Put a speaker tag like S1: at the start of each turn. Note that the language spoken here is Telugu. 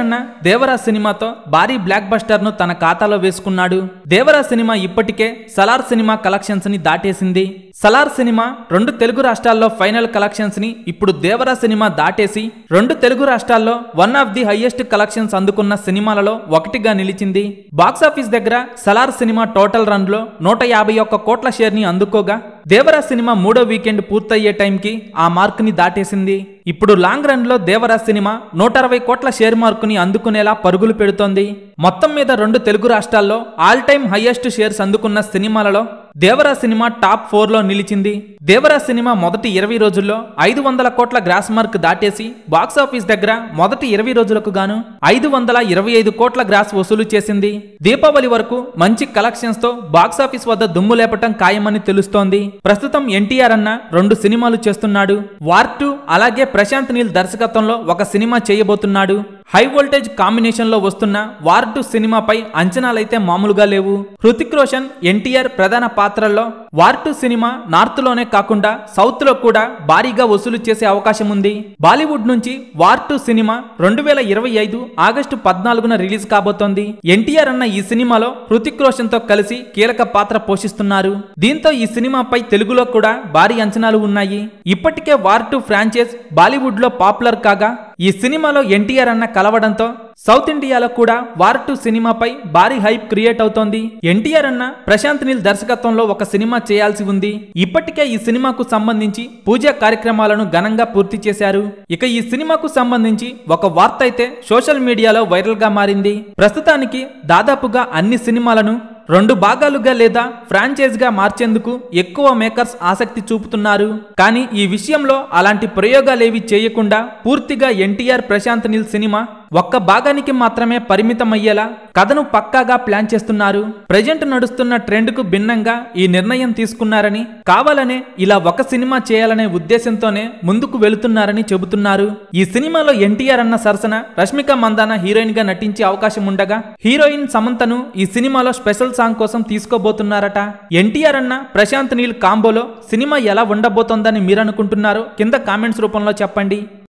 S1: అన్న దేవరా సినిమాతో భారీ బ్లాక్ బస్టర్ ను తన ఖాతాలో వేసుకున్నాడు. దేవరా సినిమా ఇప్పటికే సలార్ సినిమా కలెక్షన్స్ ని దాటేసింది. సలార్ సినిమా 2 తెలుగు రాష్ట్రాల్లో ఫైనల్ కలెక్షన్స్ ని ఇప్పుడు దేవరా సినిమా దాటేసి 2 తెలుగు రాష్ట్రాల్లో one of the highest collections అందుకున్న సినిమాలలో ఒకటిగా నిలిచింది. బాక్సాఫీస్ దగ్గర సలార్ సినిమా టోటల్ రన్ లో 151 కోట్ల షేర్ ని అందుకోగా దేవరా సినిమా 3వ వీకెండ్ పూర్తయ్యే టైంకి ఆ మార్క్ ని దాటేసింది. ఇప్పుడు లాంగ్ రన్ లో దేవరా సినిమా 160 కోట్ల షేర్ మార్కుని అందుకునేలా పరుగులు పెడుతోంది. మొత్తం మీద 2 తెలుగు రాష్ట్రాల్లో ఆల్ టైమ్ హైయెస్ట్ షేర్స్ అందుకున్న సినిమాలలో దేవరా సినిమా టాప్ 4లో నిలిచింది. దేవరా సినిమా మొదటి 20 రోజుల్లో 500 కోట్ల గ్రాస్ మార్క్ దాటేసి బాక్సాఫీస్ దగ్గర మొదటి 20 రోజులకు గాను 525 కోట్ల గ్రాస్ వసూలు చేసింది. దీపావళి వరకు మంచి కలెక్షన్స్ తో బాక్సాఫీస్ వద్ద దుమ్ము లేపటం ఖాయమని తెలుస్తోంది. ప్రస్తుతం ఎన్టీఆర్ అన్న 2 సినిమాలు చేస్తున్నాడు. వార్ 2 అలాగే ప్రశాంత్ నీల్ దర్శకత్వంలో ఒక సినిమా చేయబోతున్నాడు. హై వోల్టేజ్ కాంబినేషన్ లో వస్తున్న వార్ 2 సినిమాపై అంచనాలైతే మామూలుగా లేవు. హృతిక్ రోషన్, ఎన్టీఆర్ ప్రధాన పాత్రల్లో వార్ 2 సినిమా నార్త్ లోనే కాకుండా సౌత్ లో కూడా భారీగా వసూలు చేసే అవకాశం ఉంది. బాలీవుడ్ నుంచి వార్ 2 సినిమా 2025 ఆగస్టు 14న రిలీజ్ కాబోతోంది. ఎన్టీఆర్ అన్న ఈ సినిమాలో హృతిక్ రోషన్ తో కలిసి కీలక పాత్ర పోషిస్తున్నారు. దీంతో ఈ సినిమాపై తెలుగులో కూడా భారీ అంచనాలు ఉన్నాయి. ఇప్పటికే వార్ 2 ఫ్రాంచైజ్ బాలీవుడ్ లో పాపులర్ కాగా ఈ సినిమాలో ఎన్టీఆర్ అన్న కలవడంతో సౌత్ ఇండియాలో కూడా వార్ 2 సినిమాపై భారీ హైప్ క్రియేట్ అవుతోంది. ఎన్టీఆర్ అన్న ప్రశాంత్ నీల్ దర్శకత్వంలో ఒక సినిమా చేయాల్సి ఉంది. ఇప్పటికే ఈ సినిమాకు సంబంధించి పూజా కార్యక్రమాలను ఘనంగా పూర్తి చేశారు. ఇక ఈ సినిమాకు సంబంధించి ఒక వార్త అయితే సోషల్ మీడియాలో వైరల్ గా మారింది. ప్రస్తుతానికి దాదాపుగా అన్ని సినిమాలను 2 భాగాలుగా లేదా ఫ్రాంచైజ్ గా మార్చేందుకు ఎక్కువ మేకర్స్ ఆసక్తి చూపుతున్నారు. కానీ ఈ విషయంలో అలాంటి ప్రయోగాలేవి చేయకుండా పూర్తిగా ఎన్టీఆర్ ప్రశాంత్ నీల్ సినిమా ఒక్క భాగానికి మాత్రమే పరిమితమయ్యేలా కథను పక్కాగా ప్లాన్ చేస్తున్నారు. ప్రజెంట్ నడుస్తున్న ట్రెండ్ కు భిన్నంగా ఈ నిర్ణయం తీసుకున్నారని, కావాలనే ఇలా ఒక సినిమా చేయాలనే ఉద్దేశంతోనే ముందుకు వెళుతున్నారని చెబుతున్నారు. ఈ సినిమాలో ఎన్టీఆర్ అన్న సరసన రష్మిక మందాన హీరోయిన్ గా నటించే అవకాశం ఉండగా హీరోయిన్ సమంతను ఈ సినిమాలో స్పెషల్ సాంగ్ కోసం తీసుకోబోతున్నారట. ఎన్టీఆర్ అన్న ప్రశాంత్ నీల్ కాంబోలో సినిమా ఎలా ఉండబోతోందని మీరనుకుంటున్నారో కింద కామెంట్స్ రూపంలో చెప్పండి.